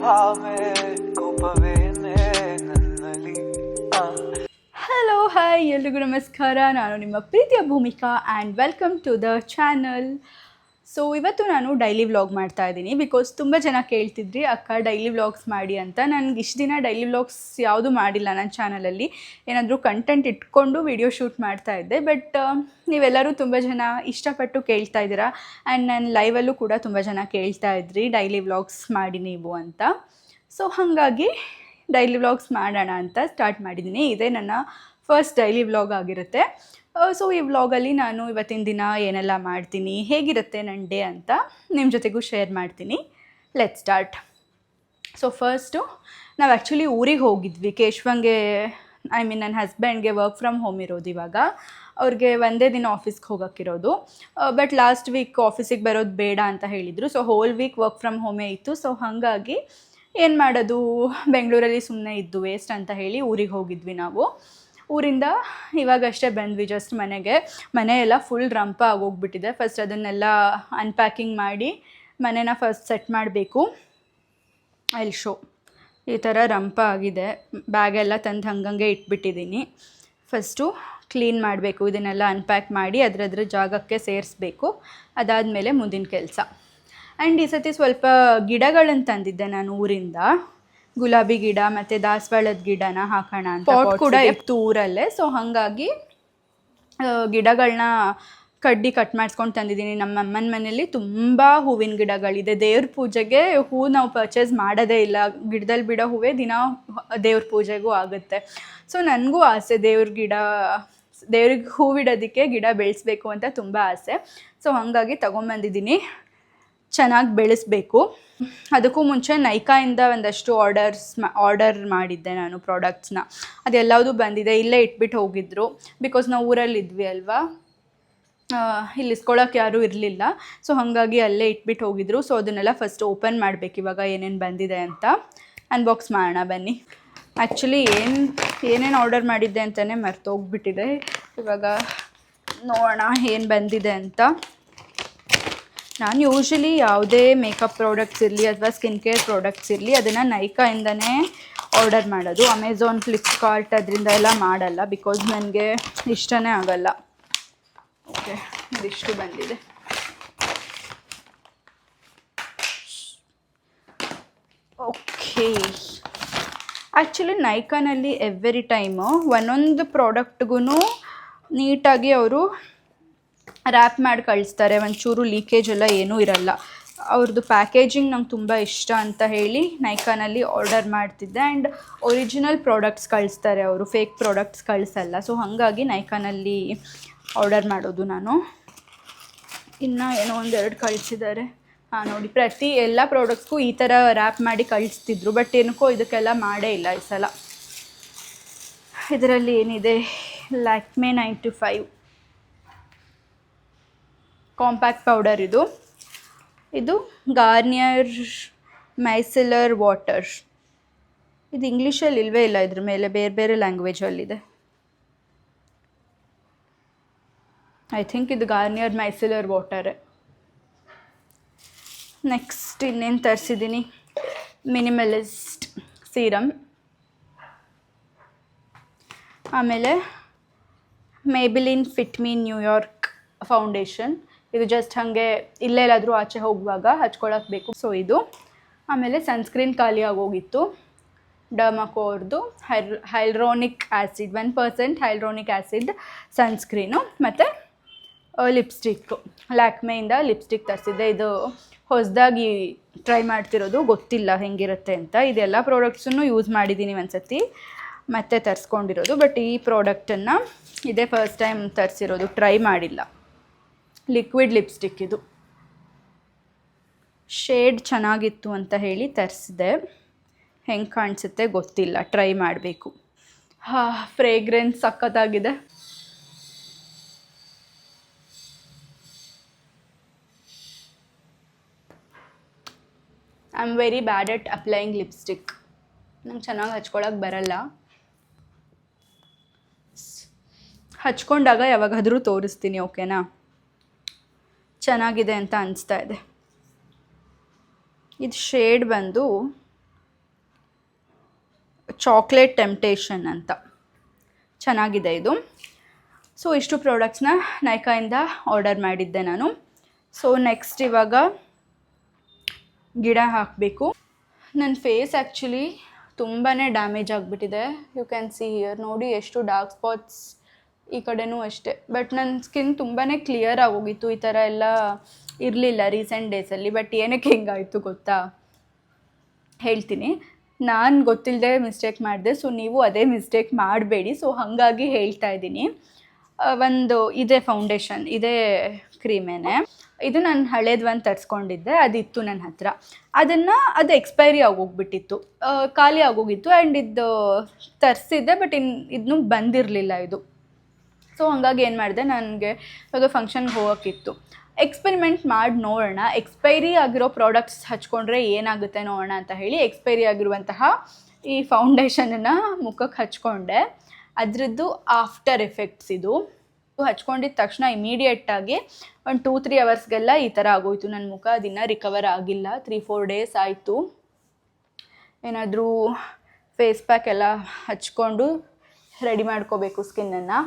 Hello hi ಎಲ್ರಿಗೂ ನಮಸ್ಕಾರ. ನಾನು ನಿಮ್ಮ ಪ್ರೀತಿಯ Bhoomika and welcome to the channel. So ಇವತ್ತು ನಾನು ಡೈಲಿ ವ್ಲಾಗ್ ಮಾಡ್ತಾ ಇದ್ದೀನಿ ಬಿಕಾಸ್ ತುಂಬ ಜನ ಕೇಳ್ತಿದ್ರಿ ಅಕ್ಕ ಡೈಲಿ ವ್ಲಾಗ್ಸ್ ಮಾಡಿ ಅಂತ. ನನಗೆ ಇಷ್ಟು ದಿನ ಡೈಲಿ ವ್ಲಾಗ್ಸ್ ಯಾವುದು ಮಾಡಿಲ್ಲ ನನ್ನ ಚಾನಲಲ್ಲಿ. ಏನಾದರೂ ಕಂಟೆಂಟ್ ಇಟ್ಕೊಂಡು ವಿಡಿಯೋ ಶೂಟ್ ಮಾಡ್ತಾ ಇದ್ದೆ. ಬಟ್ ನೀವೆಲ್ಲರೂ ತುಂಬ ಜನ ಇಷ್ಟಪಟ್ಟು ಕೇಳ್ತಾ ಇದ್ದೀರಾ ಆ್ಯಂಡ್ ನನ್ನ ಲೈವಲ್ಲೂ ಕೂಡ ತುಂಬ ಜನ ಕೇಳ್ತಾ ಇದ್ರಿ ಡೈಲಿ ವ್ಲಾಗ್ಸ್ ಮಾಡಿ ನೀವು ಅಂತ. ಸೊ ಹಾಗಾಗಿ ಡೈಲಿ ವ್ಲಾಗ್ಸ್ ಮಾಡೋಣ ಅಂತ ಸ್ಟಾರ್ಟ್ ಮಾಡಿದ್ದೀನಿ. ಇದೇ ನನ್ನ ಫಸ್ಟ್ ಡೈಲಿ ವ್ಲಾಗ್ ಆಗಿರುತ್ತೆ. ಸೊ ಈ ವ್ಲಾಗಲ್ಲಿ ನಾನು ಇವತ್ತಿನ ದಿನ ಏನೆಲ್ಲ ಮಾಡ್ತೀನಿ, ಹೇಗಿರುತ್ತೆ ನನ್ನ ಡೇ ಅಂತ ನಿಮ್ಮ ಜೊತೆಗೂ ಶೇರ್ ಮಾಡ್ತೀನಿ. Let start. ಸೊ ಫಸ್ಟು ನಾವು ಆ್ಯಕ್ಚುಲಿ ಊರಿಗೆ ಹೋಗಿದ್ವಿ ಕೇಶವಂಗೆ. ನನ್ನ ಹಸ್ಬೆಂಡ್ಗೆ ವರ್ಕ್ ಫ್ರಮ್ ಹೋಮ್ ಇರೋದು ಇವಾಗ. ಅವ್ರಿಗೆ ಒಂದೇ ದಿನ ಆಫೀಸ್ಗೆ ಹೋಗೋಕ್ಕಿರೋದು. ಬಟ್ ಲಾಸ್ಟ್ ವೀಕ್ ಆಫೀಸಿಗೆ ಬರೋದು ಬೇಡ ಅಂತ ಹೇಳಿದರು. So whole week work from ಹೋಮೇ ಇತ್ತು. ಸೊ ಹಾಗಾಗಿ ಏನು ಮಾಡೋದು, ಬೆಂಗಳೂರಲ್ಲಿ ಸುಮ್ಮನೆ ಇದ್ದು ವೇಸ್ಟ್ ಅಂತ ಹೇಳಿ ಊರಿಗೆ ಹೋಗಿದ್ವಿ ನಾವು. ಊರಿಂದ ಇವಾಗಷ್ಟೇ ಬಂದ್ವಿ ಜಸ್ಟ್ ಮನೆಗೆ. ಮನೆ ಎಲ್ಲ ಫುಲ್ ರಂಪ ಆಗೋಗ್ಬಿಟ್ಟಿದೆ. ಫಸ್ಟ್ ಅದನ್ನೆಲ್ಲ ಅನ್ಪ್ಯಾಕಿಂಗ್ ಮಾಡಿ ಮನೇನ ಫಸ್ಟ್ ಸೆಟ್ ಮಾಡಬೇಕು. ಅಲ್ಲಿ ಶೋ ಈ ಥರ ರಂಪ ಆಗಿದೆ. ಬ್ಯಾಗೆಲ್ಲ ತಂದು ಹಂಗಂಗೆ ಇಟ್ಬಿಟ್ಟಿದ್ದೀನಿ. ಫಸ್ಟು ಕ್ಲೀನ್ ಮಾಡಬೇಕು, ಇದನ್ನೆಲ್ಲ ಅನ್ಪ್ಯಾಕ್ ಮಾಡಿ ಅದರದ್ರ ಜಾಗಕ್ಕೆ ಸೇರಿಸ್ಬೇಕು. ಅದಾದಮೇಲೆ ಮುಂದಿನ ಕೆಲಸ. ಆ್ಯಂಡ್ ಈ ಸತಿ ಸ್ವಲ್ಪ ಗಿಡಗಳನ್ನು ತಂದಿದ್ದೆ ನಾನು ಊರಿಂದ. ಗುಲಾಬಿ ಗಿಡ ಮತ್ತು ದಾಸವಾಳದ ಗಿಡನ ಹಾಕೋಣ ಅಂತ. ಪಾಟ್ ಕೂಡ ಇತ್ತು ಊರಲ್ಲೇ. ಸೊ ಹಾಗಾಗಿ ಗಿಡಗಳನ್ನ ಕಡ್ಡಿ ಕಟ್ ಮಾಡಿಸ್ಕೊಂಡು ತಂದಿದ್ದೀನಿ. ನಮ್ಮ ಅಮ್ಮನ ಮನೇಲಿ ತುಂಬ ಹೂವಿನ ಗಿಡಗಳಿದೆ. ದೇವ್ರ ಪೂಜೆಗೆ ಹೂ ನಾವು ಪರ್ಚೇಸ್ ಮಾಡೋದೇ ಇಲ್ಲ. ಗಿಡದಲ್ಲಿ ಬಿಡೋ ಹೂವೇ ದಿನ ದೇವ್ರ ಪೂಜೆಗೂ ಆಗುತ್ತೆ. ಸೊ ನನಗೂ ಆಸೆ ದೇವ್ರಿಗೆ ಹೂವಿಡೋದಕ್ಕೆ ಗಿಡ ಬೆಳೆಸ್ಬೇಕು ಅಂತ ತುಂಬ ಆಸೆ. ಸೊ ಹಾಗಾಗಿ ತೊಗೊಂಬಂದಿದ್ದೀನಿ. ಚೆನ್ನಾಗಿ ಬೆಳೆಸಬೇಕು. ಅದಕ್ಕೂ ಮುಂಚೆ ನೈಕಾಯಿಂದ ಒಂದಷ್ಟು ಆರ್ಡರ್ ಮಾಡಿದ್ದೆ ನಾನು ಪ್ರಾಡಕ್ಟ್ಸ್ನ. ಅದೆಲ್ಲವುದು ಬಂದಿದೆ. ಇಲ್ಲೇ ಇಟ್ಬಿಟ್ಟು ಹೋಗಿದ್ರು ಬಿಕಾಸ್ ನಾವು ಊರಲ್ಲಿದ್ವಿ ಅಲ್ವಾ, ಇಲ್ಲಿ ಇಸ್ಕೊಳ್ಳೋಕೆ ಯಾರೂ ಇರಲಿಲ್ಲ. ಸೊ ಹಾಗಾಗಿ ಅಲ್ಲೇ ಇಟ್ಬಿಟ್ಟು ಹೋಗಿದ್ರು. ಸೊ ಅದನ್ನೆಲ್ಲ ಫಸ್ಟ್ ಓಪನ್ ಮಾಡಬೇಕು ಇವಾಗ ಏನೇನು ಬಂದಿದೆ ಅಂತ. ಅನ್ಬಾಕ್ಸ್ ಮಾಡೋಣ ಬನ್ನಿ. ಆ್ಯಕ್ಚುಲಿ ಏನೇನು ಆರ್ಡರ್ ಮಾಡಿದ್ದೆ ಅಂತಲೇ ಮರ್ತೋಗ್ಬಿಟ್ಟಿದೆ. ಇವಾಗ ನೋಡೋಣ ಏನು ಬಂದಿದೆ ಅಂತ. ನಾನು ಯೂಶ್ವಲಿ ಯಾವುದೇ ಮೇಕಪ್ ಪ್ರಾಡಕ್ಟ್ಸ್ ಇರಲಿ ಅಥವಾ ಸ್ಕಿನ್ ಕೇರ್ ಪ್ರಾಡಕ್ಟ್ಸ್ ಇರಲಿ ಅದನ್ನು ನೈಕಾಯಿಂದನೇ ಆರ್ಡರ್ ಮಾಡೋದು. ಅಮೆಝಾನ್, ಫ್ಲಿಪ್ಕಾರ್ಟ್ ಅದರಿಂದ ಎಲ್ಲ ಮಾಡಲ್ಲ ಬಿಕಾಸ್ ನನಗೆ ಇಷ್ಟನೇ ಆಗಲ್ಲ. ಓಕೆ, ಇದಿಷ್ಟು ಬಂದಿದೆ. ಓಕೆ, ಆ್ಯಕ್ಚುಲಿ ನೈಕಾನಲ್ಲಿ ಎವ್ರಿ ಟೈಮು ಒಂದೊಂದು ಪ್ರಾಡಕ್ಟ್ಗೂ ನೀಟಾಗಿ ಅವರು ರ್ಯಾಪ್ ಮಾಡಿ ಕಳಿಸ್ತಾರೆ. ಒಂಚೂರು ಲೀಕೇಜ್ ಎಲ್ಲ ಏನೂ ಇರಲ್ಲ. ಅವ್ರದ್ದು ಪ್ಯಾಕೇಜಿಂಗ್ ನಂಗೆ ತುಂಬ ಇಷ್ಟ ಅಂತ ಹೇಳಿ ನೈಕಾನಲ್ಲಿ ಆರ್ಡರ್ ಮಾಡ್ತಿದ್ದೆ. ಆ್ಯಂಡ್ ಒರಿಜಿನಲ್ ಪ್ರಾಡಕ್ಟ್ಸ್ ಕಳಿಸ್ತಾರೆ ಅವರು, ಫೇಕ್ ಪ್ರಾಡಕ್ಟ್ಸ್ ಕಳಿಸಲ್ಲ. ಸೊ ಹಾಗಾಗಿ ನೈಕಾನಲ್ಲಿ ಆರ್ಡರ್ ಮಾಡೋದು ನಾನು. ಇನ್ನು ಏನೋ ಒಂದೆರಡು ಕಳಿಸಿದ್ದಾರೆ. ನೋಡಿ, ಎಲ್ಲ ಪ್ರಾಡಕ್ಟ್ಸ್ಗೂ ಈ ಥರ ರ್ಯಾಪ್ ಮಾಡಿ ಕಳಿಸ್ತಿದ್ರು. ಬಟ್ ಏನಕ್ಕೋ ಇದಕ್ಕೆಲ್ಲ ಮಾಡೇ ಇಲ್ಲ ಈ ಸಲ. ಇದರಲ್ಲಿ ಏನಿದೆ, ಲ್ಯಾಕ್ಮೆ 95 ಕಾಂಪ್ಯಾಕ್ಟ್ ಪೌಡರ್. ಇದು ಗಾರ್ನಿಯರ್ ಮೈಸೆಲರ್ ವಾಟರ್. ಇದು ಇಂಗ್ಲೀಷಲ್ಲಿ ಇಲ್ಲವೇ ಇಲ್ಲ, ಇದ್ರ ಮೇಲೆ ಬೇರೆ ಬೇರೆ ಲ್ಯಾಂಗ್ವೇಜಲ್ಲಿದೆ. ಐ ಥಿಂಕ್ ಇದು ಗಾರ್ನಿಯರ್ ಮೈಸೆಲರ್ ವಾಟರೇ. ನೆಕ್ಸ್ಟ್ ಇನ್ನೇನು ತರಿಸಿದ್ದೀನಿ, ಮಿನಿಮಲಿಸ್ಟ್ ಸೀರಮ್. ಆಮೇಲೆ Maybelline fit me New York foundation. ಇದು ಜಸ್ಟ್ ಹಾಗೆ ಇಲ್ಲೆಲ್ಲಾದರೂ ಆಚೆ ಹೋಗುವಾಗ ಹಚ್ಕೊಳ್ಳೋಕೆ ಬೇಕು. ಸೊ ಇದು. ಆಮೇಲೆ ಸನ್ಸ್ಕ್ರೀನ್ ಖಾಲಿ ಆಗೋಗಿತ್ತು. ಡರ್ಮಾಕೋರ್ದು ಹೈಲ್ರೋನಿಕ್ ಆ್ಯಸಿಡ್ 1% ಹೈಲ್ರೋನಿಕ್ ಆ್ಯಸಿಡ್ ಸನ್ಸ್ಕ್ರೀನು. ಮತ್ತು ಲಿಪ್ಸ್ಟಿಕ್ಕು ಲ್ಯಾಕ್ಮೆಯಿಂದ ಲಿಪ್ಸ್ಟಿಕ್ ತರಿಸಿದ್ದೆ. ಇದು ಹೊಸದಾಗಿ ಟ್ರೈ ಮಾಡ್ತಿರೋದು, ಗೊತ್ತಿಲ್ಲ ಹೆಂಗಿರುತ್ತೆ ಅಂತ. ಇದೆಲ್ಲ ಪ್ರಾಡಕ್ಟ್ಸನ್ನು ಯೂಸ್ ಮಾಡಿದ್ದೀನಿ ಒಂದು ಸತಿ, ಮತ್ತೆ ತರಿಸ್ಕೊಂಡಿರೋದು. ಬಟ್ ಈ ಪ್ರಾಡಕ್ಟನ್ನು ಇದೇ ಫಸ್ಟ್ ಟೈಮ್ ತರಿಸಿರೋದು, ಟ್ರೈ ಮಾಡಿಲ್ಲ. ಲಿಕ್ವಿಡ್ ಲಿಪ್ಸ್ಟಿಕ್ ಇದು. ಶೇಡ್ ಚೆನ್ನಾಗಿತ್ತು ಅಂತ ಹೇಳಿ ತರಿಸಿದೆ. ಹೆಂಗೆ ಕಾಣಿಸುತ್ತೆ ಗೊತ್ತಿಲ್ಲ, ಟ್ರೈ ಮಾಡಬೇಕು. ಫ್ರೇಗ್ರೆನ್ಸ್ ಸಖತ್ತಾಗಿದೆ. I am very bad at applying lipstick. ನಂಗೆ ಚೆನ್ನಾಗಿ ಹಚ್ಕೊಳಕ್ಕೆ ಬರಲ್ಲ. ಹಚ್ಕೊಂಡಾಗ ಯಾವಾಗಾದರೂ ತೋರಿಸ್ತೀನಿ, ಓಕೆನಾ? ಚೆನ್ನಾಗಿದೆ ಅಂತ ಅನಿಸ್ತಾ ಇದೆ. ಇದು ಶೇಡ್ ಬಂದು ಚಾಕ್ಲೇಟ್ ಟೆಂಪ್ಟೇಷನ್ ಅಂತ. ಚೆನ್ನಾಗಿದೆ ಇದು. ಸೊ ಇಷ್ಟು ಪ್ರಾಡಕ್ಟ್ಸ್ನ ನೈಕಾಯಿಂದ ಆರ್ಡರ್ ಮಾಡಿದ್ದೆ ನಾನು. ಸೊ ನೆಕ್ಸ್ಟ್ ಇವಾಗ ಗಿಡ ಹಾಕಬೇಕು. ನನ್ನ ಫೇಸ್ ಆ್ಯಕ್ಚುಲಿ ತುಂಬಾ ಡ್ಯಾಮೇಜ್ ಆಗಿಬಿಟ್ಟಿದೆ. ಯು ಕ್ಯಾನ್ ಸಿ ಹಿಯರ್, ನೋಡಿ ಎಷ್ಟು ಡಾರ್ಕ್ ಸ್ಪಾಟ್ಸ್, ಈ ಕಡೆನೂ ಅಷ್ಟೇ. ಬಟ್ ನನ್ನ ಸ್ಕಿನ್ ತುಂಬಾ ಕ್ಲಿಯರ್ ಆಗೋಗಿತ್ತು, ಈ ಥರ ಎಲ್ಲ ಇರಲಿಲ್ಲ ರೀಸೆಂಟ್ ಡೇಸಲ್ಲಿ. ಬಟ್ ಏನಕ್ಕೆ ಹಿಂಗಾಯಿತು ಗೊತ್ತಾ, ಹೇಳ್ತೀನಿ. ನಾನು ಗೊತ್ತಿಲ್ಲದೆ ಮಿಸ್ಟೇಕ್ ಮಾಡಿದೆ, ಸೊ ನೀವು ಅದೇ ಮಿಸ್ಟೇಕ್ ಮಾಡಬೇಡಿ. ಸೊ ಹಾಗಾಗಿ ಹೇಳ್ತಾ ಇದ್ದೀನಿ. ಒಂದು ಇದೇ ಫೌಂಡೇಶನ್, ಇದೇ ಕ್ರೀಮೇನೆ. ಇದು ನಾನು ಹಳೇದು ಒಂದು ತರಿಸ್ಕೊಂಡಿದ್ದೆ, ಅದಿತ್ತು ನನ್ನ ಹತ್ರ. ಅದು ಎಕ್ಸ್ಪೈರಿ ಆಗೋಗ್ಬಿಟ್ಟಿತ್ತು, ಖಾಲಿ ಆಗೋಗಿತ್ತು. ಆ್ಯಂಡ್ ಇದು ತರಿಸಿದ್ದೆ, ಬಟ್ ಇದನ್ನೂ ಬಂದಿರಲಿಲ್ಲ ಇದು. ಸೊ ಹಾಗಾಗಿ ಏನು ಮಾಡಿದೆ, ನನಗೆ ಇವಾಗ ಫಂಕ್ಷನ್ಗೆ ಹೋಗೋಕ್ಕಿತ್ತು. ಎಕ್ಸ್ಪೆರಿಮೆಂಟ್ ಮಾಡಿ ನೋಡೋಣ, ಎಕ್ಸ್ಪೈರಿ ಆಗಿರೋ ಪ್ರಾಡಕ್ಟ್ಸ್ ಹಚ್ಕೊಂಡ್ರೆ ಏನಾಗುತ್ತೆ ನೋಡೋಣ ಅಂತ ಹೇಳಿ ಎಕ್ಸ್ಪೈರಿ ಆಗಿರುವಂತಹ ಈ ಫೌಂಡೇಶನನ್ನು ಮುಖಕ್ಕೆ ಹಚ್ಕೊಂಡೆ. ಅದರದ್ದು ಆಫ್ಟರ್ ಎಫೆಕ್ಟ್ಸ್ ಇದು. ಹಚ್ಕೊಂಡಿದ್ದ ತಕ್ಷಣ ಇಮಿಡಿಯೇಟಾಗಿ ಒಂದು 2-3 ಅವರ್ಸ್ಗೆಲ್ಲ ಈ ಥರ ಆಗೋಯ್ತು ನನ್ನ ಮುಖ. ಅದಿನ್ನೂ ರಿಕವರ್ ಆಗಿಲ್ಲ, 3-4 ಡೇಸ್ ಆಯಿತು. ಏನಾದರೂ ಫೇಸ್ ಪ್ಯಾಕ್ ಎಲ್ಲ ಹಚ್ಕೊಂಡು ರೆಡಿ ಮಾಡ್ಕೋಬೇಕು ಸ್ಕಿನ್ನನ್ನು.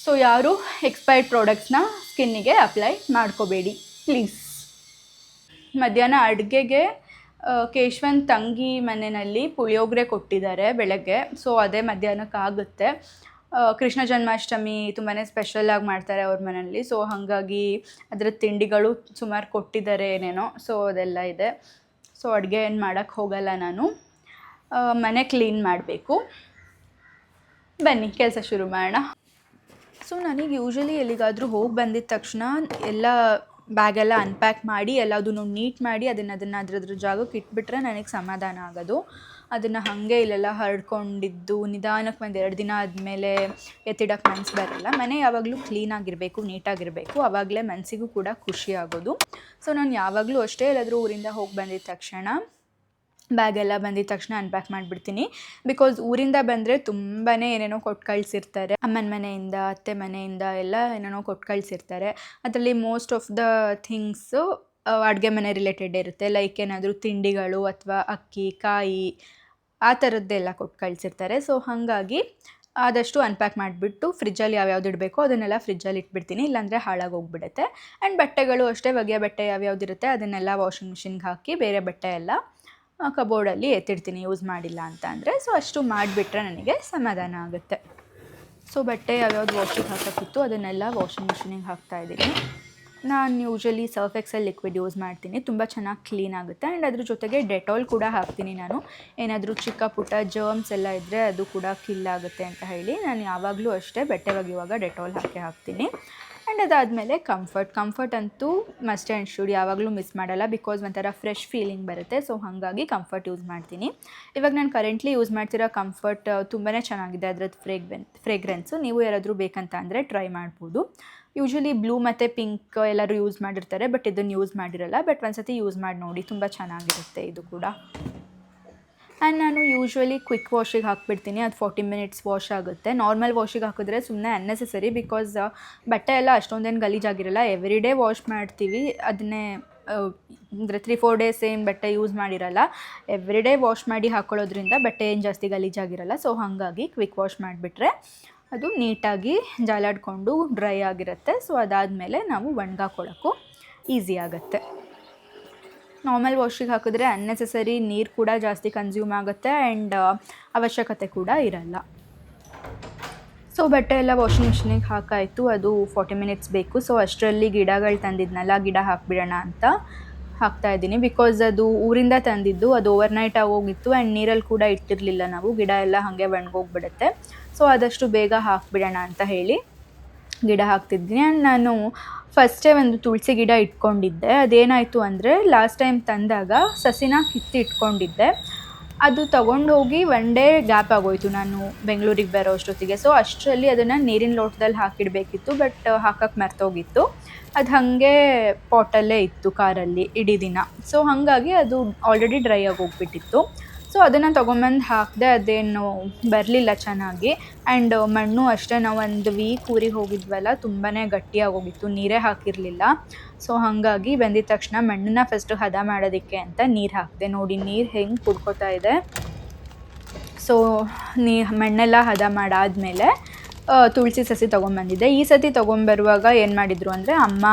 ಸೊ ಯಾರು ಎಕ್ಸ್ಪೈರ್ಡ್ ಪ್ರಾಡಕ್ಟ್ಸ್ನ ಸ್ಕಿನ್ನಿಗೆ ಅಪ್ಲೈ ಮಾಡ್ಕೋಬೇಡಿ ಪ್ಲೀಸ್. ಮಧ್ಯಾಹ್ನ ಅಡುಗೆಗೆ ಕೇಶವನ್ ತಂಗಿ ಮನೆಯಲ್ಲಿ ಪುಳಿಯೋಗರೆ ಕೊಟ್ಟಿದ್ದಾರೆ ಬೆಳಗ್ಗೆ. ಸೊ ಅದೇ ಮಧ್ಯಾಹ್ನಕ್ಕೆ ಆಗುತ್ತೆ. ಕೃಷ್ಣ ಜನ್ಮಾಷ್ಟಮಿ ತುಂಬಾ ಸ್ಪೆಷಲಾಗಿ ಮಾಡ್ತಾರೆ ಅವ್ರ ಮನೆಯಲ್ಲಿ. ಸೊ ಹಾಗಾಗಿ ಅದರ ತಿಂಡಿಗಳು ಸುಮಾರು ಕೊಟ್ಟಿದ್ದಾರೆ ಏನೇನೋ. ಸೊ ಅದೆಲ್ಲ ಇದೆ. ಸೊ ಅಡುಗೆ ಏನು ಮಾಡೋಕ್ಕೆ ಹೋಗಲ್ಲ ನಾನು, ಮನೆ ಕ್ಲೀನ್ ಮಾಡಬೇಕು. ಬನ್ನಿ ಕೆಲಸ ಶುರು ಮಾಡೋಣ. ಸೊ ನನಗೆ ಯೂಶ್ವಲಿ ಎಲ್ಲಿಗಾದರೂ ಹೋಗಿ ಬಂದಿದ್ದ ತಕ್ಷಣ ಎಲ್ಲ ಬ್ಯಾಗೆಲ್ಲ ಅನ್ಪ್ಯಾಕ್ ಮಾಡಿ ಎಲ್ಲದನ್ನು ನೀಟ್ ಮಾಡಿ ಅದನ್ನು ಅದ್ರ ಜಾಗಕ್ಕೆ ಇಟ್ಬಿಟ್ರೆ ನನಗೆ ಸಮಾಧಾನ ಆಗೋದು. ಅದನ್ನು ಹಾಗೆ ಇಲ್ಲೆಲ್ಲ ಹರಡ್ಕೊಂಡಿದ್ದು ನಿಧಾನಕ್ಕೆ 1-2 ದಿನ ಆದಮೇಲೆ ಎತ್ತಿಡೋಕ್ಕೆ ಮನಸ್ಸು ಬರಲ್ಲ. ಮನೆ ಯಾವಾಗಲೂ ಕ್ಲೀನಾಗಿರಬೇಕು, ನೀಟಾಗಿರಬೇಕು, ಆವಾಗಲೇ ಮನಸ್ಸಿಗೂ ಕೂಡ ಖುಷಿ ಆಗೋದು. ಸೊ ನಾನು ಯಾವಾಗಲೂ ಅಷ್ಟೇ, ಎಲ್ಲಾದರೂ ಊರಿಂದ ಹೋಗಿ ಬಂದಿದ್ದ ತಕ್ಷಣ ಬ್ಯಾಗೆಲ್ಲ ಬಂದಿದ್ದ ತಕ್ಷಣ ಅನ್ಪ್ಯಾಕ್ ಮಾಡಿಬಿಡ್ತೀನಿ. ಬಿಕಾಸ್ ಊರಿಂದ ಬಂದರೆ ತುಂಬಾ ಏನೇನೋ ಕೊಟ್ಟು ಕಳಿಸಿರ್ತಾರೆ, ಅಮ್ಮನ ಮನೆಯಿಂದ ಅತ್ತೆ ಮನೆಯಿಂದ ಎಲ್ಲ ಏನೇನೋ ಕೊಟ್ಟು ಕಳಿಸಿರ್ತಾರೆ. ಅದರಲ್ಲಿ ಮೋಸ್ಟ್ ಆಫ್ ದ ಥಿಂಗ್ಸು ಅಡುಗೆ ಮನೆ ರಿಲೇಟೆಡ್ ಇರುತ್ತೆ. ಲೈಕ್ ಏನಾದರೂ ತಿಂಡಿಗಳು ಅಥವಾ ಅಕ್ಕಿ ಕಾಯಿ ಆ ಥರದ್ದೆಲ್ಲ ಕೊಟ್ಟು ಕಳಿಸಿರ್ತಾರೆ. ಸೊ ಹಾಗಾಗಿ ಆದಷ್ಟು ಅನ್ಪ್ಯಾಕ್ ಮಾಡಿಬಿಟ್ಟು ಫ್ರಿಜ್ಜಲ್ಲಿ ಯಾವ್ಯಾವ್ದು ಇಡಬೇಕು ಅದನ್ನೆಲ್ಲ ಫ್ರಿಜ್ಜಲ್ಲಿ ಇಟ್ಬಿಡ್ತೀನಿ, ಇಲ್ಲಾಂದರೆ ಹಾಳಾಗೋಗ್ಬಿಡುತ್ತೆ. ಆ್ಯಂಡ್ ಬಟ್ಟೆಗಳು ಅಷ್ಟೇ, ಒಗೆಯೋ ಬಟ್ಟೆ ಯಾವ್ಯಾವ್ದಿರುತ್ತೆ ಅದನ್ನೆಲ್ಲ ವಾಷಿಂಗ್ ಮಿಷಿನ್ಗೆ ಹಾಕಿ ಬೇರೆ ಬಟ್ಟೆ ಎಲ್ಲ ಕಬೋರ್ಡಲ್ಲಿ ಎತ್ತಿಡ್ತೀನಿ ಯೂಸ್ ಮಾಡಿಲ್ಲ ಅಂತ ಅಂದರೆ. ಸೊ ಅಷ್ಟು ಮಾಡಿಬಿಟ್ರೆ ನನಗೆ ಸಮಾಧಾನ ಆಗುತ್ತೆ. ಸೊ ಬಟ್ಟೆ ಯಾವ್ಯಾವ್ದು ವಾಷಿಂಗ್ ಹಾಕೋಕ್ಕಿತ್ತು ಅದನ್ನೆಲ್ಲ ವಾಷಿಂಗ್ ಮಿಷಿನಿಗೆ ಹಾಕ್ತಾಯಿದ್ದೀನಿ. ನಾನು usually Surf Excel liquid use ಮಾಡ್ತೀನಿ, ತುಂಬ ಚೆನ್ನಾಗಿ ಕ್ಲೀನ್ ಆಗುತ್ತೆ. ಆ್ಯಂಡ್ ಅದ್ರ ಜೊತೆಗೆ ಡೆಟಾಲ್ ಕೂಡ ಹಾಕ್ತೀನಿ ನಾನು. ಏನಾದರೂ ಚಿಕ್ಕ ಪುಟ್ಟ ಜರ್ಮ್ಸ್ ಎಲ್ಲ ಇದ್ದರೆ ಅದು ಕೂಡ ಕಿಲ್ ಆಗುತ್ತೆ ಅಂತ ಹೇಳಿ ನಾನು ಯಾವಾಗಲೂ ಅಷ್ಟೇ ಬಟ್ಟೆ ಒಗೆಯುವಾಗ ಡೆಟಾಲ್ ಹಾಕ್ತೀನಿ. ಆ್ಯಂಡ್ ಅದಾದಮೇಲೆ ಕಂಫರ್ಟ್ ಅಂತೂ ಮಸ್ಟ್ ಆ್ಯಂಡ್ ಶುಡ್, ಯಾವಾಗಲೂ ಮಿಸ್ ಮಾಡಲ್ಲ. ಬಿಕಾಸ್ ಒಂಥರ ಫ್ರೆಶ್ ಫೀಲಿಂಗ್ ಬರುತ್ತೆ. ಸೊ ಹಾಗಾಗಿ ಕಂಫರ್ಟ್ ಯೂಸ್ ಮಾಡ್ತೀನಿ. ಇವಾಗ ನಾನು ಕರೆಂಟ್ಲಿ ಯೂಸ್ ಮಾಡ್ತಿರೋ ಕಂಫರ್ಟ್ ತುಂಬಾ ಚೆನ್ನಾಗಿದೆ, ಅದರದ್ದು ಫ್ರೇಗ್ರೆನ್ಸು. ನೀವು ಯಾರಾದರೂ ಬೇಕಂತ ಅಂದರೆ ಟ್ರೈ ಮಾಡ್ಬೋದು. ಯೂಶ್ವಲಿ ಬ್ಲೂ ಮತ್ತು ಪಿಂಕ್ ಎಲ್ಲರೂ ಯೂಸ್ ಮಾಡಿರ್ತಾರೆ, ಬಟ್ ಇದನ್ನು ಯೂಸ್ ಮಾಡಿರಲ್ಲ. ಬಟ್ ಒಂದು ಸತಿ ಯೂಸ್ ಮಾಡಿ ನೋಡಿ, ತುಂಬ ಚೆನ್ನಾಗಿರುತ್ತೆ ಇದು ಕೂಡ. ಆ್ಯಂಡ್ ನಾನು ಯೂಶ್ವಲಿ ಕ್ವಿಕ್ ವಾಶಿಗೆ ಹಾಕ್ಬಿಡ್ತೀನಿ, ಅದು 40 ಮಿನಿಟ್ಸ್ ವಾಶ್ ಆಗುತ್ತೆ. ನಾರ್ಮಲ್ ವಾಶಿಗೆ ಹಾಕಿದ್ರೆ ಸುಮ್ಮನೆ ಅನ್ನೆಸೆಸರಿ, ಬಿಕಾಸ್ ಬಟ್ಟೆ ಎಲ್ಲ ಅಷ್ಟೊಂದೇನು ಗಲೀಜಾಗಿರಲ್ಲ. ಎವ್ರಿ ಡೇ ವಾಶ್ ಮಾಡ್ತೀವಿ, ಅದನ್ನೇ ಅಂದರೆ 3-4 ಡೇಸ್ ಏನು ಬಟ್ಟೆ ಯೂಸ್ ಮಾಡಿರಲ್ಲ. ಎವ್ರಿ ಡೇ ವಾಶ್ ಮಾಡಿ ಹಾಕ್ಕೊಳ್ಳೋದ್ರಿಂದ ಬಟ್ಟೆ ಏನು ಜಾಸ್ತಿ ಗಲೀಜಾಗಿರಲ್ಲ. ಸೊ ಹಾಗಾಗಿ ಕ್ವಿಕ್ ವಾಶ್ ಮಾಡಿಬಿಟ್ರೆ ಅದು ನೀಟಾಗಿ ಜಾಲಾಡ್ಕೊಂಡು ಡ್ರೈ ಆಗಿರುತ್ತೆ. ಸೊ ಅದಾದಮೇಲೆ ನಾವು ಒಣಗಾಕೊಳ್ಳೋಕ್ಕೂ ಈಸಿ ಆಗುತ್ತೆ. ನಾರ್ಮಲ್ ವಾಶಿಗೆ ಹಾಕಿದ್ರೆ ಅನ್ನೆಸೆಸರಿ ನೀರು ಕೂಡ ಜಾಸ್ತಿ ಕನ್ಸ್ಯೂಮ್ ಆಗುತ್ತೆ ಆ್ಯಂಡ್ ಅವಶ್ಯಕತೆ ಕೂಡ ಇರಲ್ಲ. ಸೊ ಬಟ್ಟೆ ಎಲ್ಲ ವಾಷಿಂಗ್ ಮಿಷಿನಿಗೆ ಹಾಕಾಯಿತು, ಅದು 40 ಮಿನಿಟ್ಸ್ ಬೇಕು. ಸೊ ಅಷ್ಟರಲ್ಲಿ ಗಿಡಗಳು ತಂದಿದ್ನಲ್ಲ, ಗಿಡ ಹಾಕಿಬಿಡೋಣ ಅಂತ ಹಾಕ್ತಾಯಿದ್ದೀನಿ. ಬಿಕಾಸ್ ಅದು ಊರಿಂದ ತಂದಿದ್ದು, ಅದು ಓವರ್ನೈಟ್ ಆಗೋಗಿತ್ತು ಆ್ಯಂಡ್ ನೀರಲ್ಲಿ ಕೂಡ ಇಟ್ಟಿರಲಿಲ್ಲ ನಾವು, ಗಿಡ ಎಲ್ಲ ಹಾಗೆ ಒಣಗೋಗ್ಬಿಡುತ್ತೆ. ಸೊ ಆದಷ್ಟು ಬೇಗ ಹಾಕಿಬಿಡೋಣ ಅಂತ ಹೇಳಿ ಗಿಡ ಹಾಕ್ತಿದ್ದೀನಿ. ಆ್ಯಂಡ್ ನಾನು ಫಸ್ಟೇ ಒಂದು ತುಳಸಿ ಗಿಡ ಇಟ್ಕೊಂಡಿದ್ದೆ. ಅದೇನಾಯಿತು ಅಂದರೆ ಲಾಸ್ಟ್ ಟೈಮ್ ತಂದಾಗ ಸಸಿನ ಕಿತ್ತು ಇಟ್ಕೊಂಡಿದ್ದೆ, ಅದು ತೊಗೊಂಡೋಗಿ 1 ಡೇ ಗ್ಯಾಪ್ ಆಗೋಯಿತು ನಾನು ಬೆಂಗಳೂರಿಗೆ ಬರೋ ಅಷ್ಟೊತ್ತಿಗೆ. ಸೊ ಅಷ್ಟರಲ್ಲಿ ಅದನ್ನು ನೀರಿನ ಲೋಟದಲ್ಲಿ ಹಾಕಿಡಬೇಕಿತ್ತು, ಬಟ್ ಹಾಕಕ್ಕೆ ಮರ್ತೋಗಿತ್ತು. ಅದು ಹಾಗೆ ಪಾಟಲ್ಲೇ ಇತ್ತು ಕಾರಲ್ಲಿ ಇಡೀ ದಿನ. ಸೊ ಹಾಗಾಗಿ ಅದು ಆಲ್ರೆಡಿ ಡ್ರೈ ಆಗಿ ಹೋಗ್ಬಿಟ್ಟಿತ್ತು. ಸೊ ಅದನ್ನು ತೊಗೊಂಬಂದು ಹಾಕಿದೆ, ಅದೇನು ಬರಲಿಲ್ಲ ಚೆನ್ನಾಗಿ. ಆ್ಯಂಡ್ ಮಣ್ಣು ಅಷ್ಟೇ, ನಾವು 1 ವೀಕ್ ಊರಿಗೆ ಹೋಗಿದ್ವಲ್ಲ, ತುಂಬಾ ಗಟ್ಟಿಯಾಗೋಗಿತ್ತು, ನೀರೇ ಹಾಕಿರಲಿಲ್ಲ. ಸೊ ಹಾಗಾಗಿ ಬಂದಿದ್ದ ತಕ್ಷಣ ಮಣ್ಣನ್ನು ಫಸ್ಟು ಹದ ಮಾಡೋದಕ್ಕೆ ಅಂತ ನೀರು ಹಾಕಿದೆ. ನೋಡಿ ನೀರು ಹೆಂಗೆ ಕುಡ್ಕೋತಾ ಇದೆ. ಸೊ ಮಣ್ಣೆಲ್ಲ ಹದ ಮಾಡಾದಮೇಲೆ ತುಳಸಿ ಸಸಿ ತೊಗೊಂಬಂದಿದ್ದೆ. ಈ ಸತಿ ತೊಗೊಂಬರುವಾಗ ಏನು ಮಾಡಿದರು ಅಂದರೆ ಅಮ್ಮ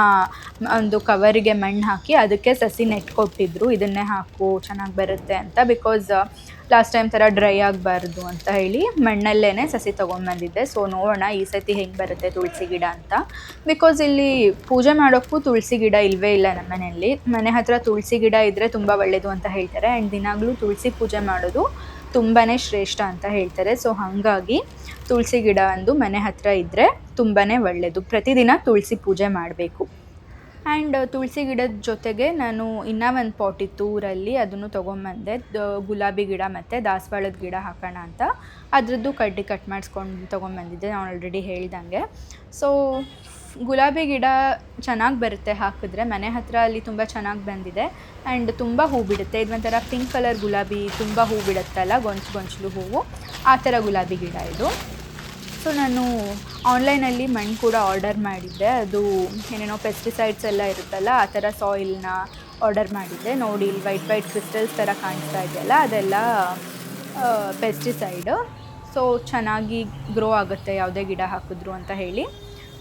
ಒಂದು ಕವರಿಗೆ ಮಣ್ಣು ಹಾಕಿ ಅದಕ್ಕೆ ಸಸಿ ನೆಟ್ಕೊಟ್ಟಿದ್ರು, ಇದನ್ನೇ ಹಾಕು ಚೆನ್ನಾಗಿ ಬರುತ್ತೆ ಅಂತ. ಬಿಕಾಸ್ ಲಾಸ್ಟ್ ಟೈಮ್ ಥರ ಡ್ರೈ ಆಗಬಾರ್ದು ಅಂತ ಹೇಳಿ ಮಣ್ಣಲ್ಲೇ ಸಸಿ ತೊಗೊಂಬಂದಿದ್ದೆ. ಸೊ ನೋಡೋಣ ಈ ಸತಿ ಹೆಂಗೆ ಬರುತ್ತೆ ತುಳಸಿ ಗಿಡ ಅಂತ. ಬಿಕಾಸ್ ಇಲ್ಲಿ ಪೂಜೆ ಮಾಡೋಕ್ಕೂ ತುಳಸಿ ಗಿಡ ಇಲ್ಲವೇ ಇಲ್ಲ ನಮ್ಮ ಮನೆಯಲ್ಲಿ. ಮನೆ ಹತ್ತಿರ ತುಳಸಿ ಗಿಡ ಇದ್ದರೆ ತುಂಬ ಒಳ್ಳೆಯದು ಅಂತ ಹೇಳ್ತಾರೆ. ಆ್ಯಂಡ್ ದಿನಾಗಲೂ ತುಳಸಿ ಪೂಜೆ ಮಾಡೋದು ತುಂಬಾ ಶ್ರೇಷ್ಠ ಅಂತ ಹೇಳ್ತಾರೆ. ಸೊ ಹಾಗಾಗಿ ತುಳಸಿ ಗಿಡ ಒಂದು ಮನೆ ಹತ್ತಿರ ಇದ್ದರೆ ತುಂಬಾ ಒಳ್ಳೆಯದು. ಪ್ರತಿದಿನ ತುಳಸಿ ಪೂಜೆ ಮಾಡಬೇಕು. ಆ್ಯಂಡ್ ತುಳಸಿ ಗಿಡದ ಜೊತೆಗೆ ನಾನು ಇನ್ನೂ ಒಂದು ಪಾಟ್ ಇತ್ತು ಊರಲ್ಲಿ, ಅದನ್ನು ತೊಗೊಂಬಂದೆ. ಗುಲಾಬಿ ಗಿಡ ಮತ್ತು ದಾಸವಾಳದ ಗಿಡ ಹಾಕೋಣ ಅಂತ ಅದರದ್ದು ಕಡ್ಡಿ ಕಟ್ ಮಾಡಿಸ್ಕೊಂಡು ತೊಗೊಂಬಂದಿದ್ದೆ, ನಾನು ಆಲ್ರೆಡಿ ಹೇಳ್ದಂಗೆ. ಸೊ ಗುಲಾಬಿ ಗಿಡ ಚೆನ್ನಾಗಿ ಬರುತ್ತೆ ಹಾಕಿದ್ರೆ, ಮನೆ ಹತ್ತಿರ ಅಲ್ಲಿ ತುಂಬ ಚೆನ್ನಾಗಿ ಬಂದಿದೆ. ಆ್ಯಂಡ್ ತುಂಬ ಹೂ ಬಿಡುತ್ತೆ. ಇದು ಒಂಥರ ಪಿಂಕ್ ಕಲರ್ ಗುಲಾಬಿ, ತುಂಬ ಹೂ ಬಿಡುತ್ತಲ್ಲ, ಗೊಂಚಲು ಹೂವು, ಆ ಥರ ಗುಲಾಬಿ ಗಿಡ ಇದು. ಸೊ ನಾನು ಆನ್ಲೈನಲ್ಲಿ ಮಣ್ಣು ಕೂಡ ಆರ್ಡರ್ ಮಾಡಿದ್ದೆ. ಅದು ಏನೇನೋ ಪೆಸ್ಟಿಸೈಡ್ಸ್ ಎಲ್ಲ ಇರುತ್ತಲ್ಲ, ಆ ಥರ ಸಾಯಿಲ್ನ ಆರ್ಡರ್ ಮಾಡಿದ್ದೆ. ನೋಡಿ ಇಲ್ಲಿ ವೈಟ್ ಕ್ರಿಸ್ಟಲ್ಸ್ ಥರ ಕಾಣಿಸ್ತಾ ಇದೆಯಲ್ಲ, ಅದೆಲ್ಲ ಪೆಸ್ಟಿಸೈಡು. ಸೊ ಚೆನ್ನಾಗಿ ಗ್ರೋ ಆಗುತ್ತೆ ಯಾವುದೇ ಗಿಡ ಹಾಕಿದ್ರು ಅಂತ ಹೇಳಿ